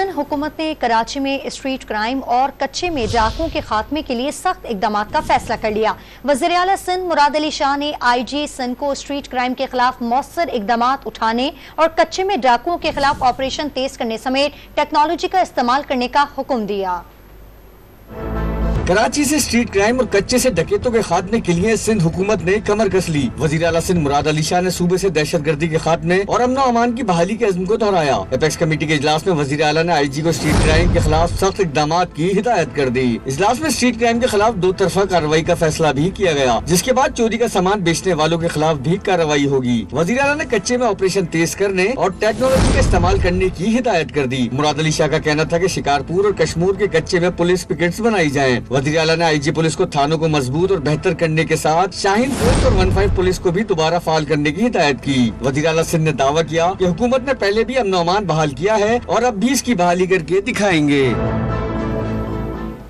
सिंध हुकूमत ने कराची में स्ट्रीट क्राइम और कच्चे में डाकुओं के खात्मे के लिए सख्त इकदाम का फैसला कर लिया। वज़ीर आला सिंध मुराद अली शाह ने IG सिंध को स्ट्रीट क्राइम के खिलाफ मौसर इकदाम उठाने और कच्चे में डाकुओं के खिलाफ ऑपरेशन तेज करने समेत टेक्नोलॉजी का इस्तेमाल करने का हुक्म दिया। कराची से स्ट्रीट क्राइम और कच्चे से डकैतों के खात्मे के लिए सिंध हुकूमत ने कमर कस ली। वज़ीर आला सिंध मुराद अली शाह ने सूबे से दहशतगर्दी के खात्मे और अमन अमान की बहाली के अज़्म को दोहराया। एपेक्स कमेटी के इजलास में वज़ीर आला ने IG को स्ट्रीट क्राइम के खिलाफ सख्त इकदाम की हिदायत कर दी। इजलास में स्ट्रीट क्राइम के खिलाफ दो तरफा कार्रवाई का फैसला भी किया गया, जिसके बाद चोरी का सामान बेचने वालों के खिलाफ भी कार्रवाई होगी। वज़ीर आला ने कच्चे में ऑपरेशन तेज करने और टेक्नोलॉजी का इस्तेमाल करने की हिदायत कर दी। मुराद अली शाह का कहना था कि शिकारपुर और कश्मीर के कच्चे में पुलिस पिकेट्स बनाई जाएं। वज़ीर आला ने IG पुलिस को थानों को मजबूत और बेहतर करने के साथ शाहीन फोर्स और 15 पुलिस को भी दोबारा फाल करने की हिदायत की। वज़ीर आला सिंध ने दावा किया कि हुकूमत ने पहले भी अमन अमान बहाल किया है और अब भी इसकी बहाली करके दिखाएंगे।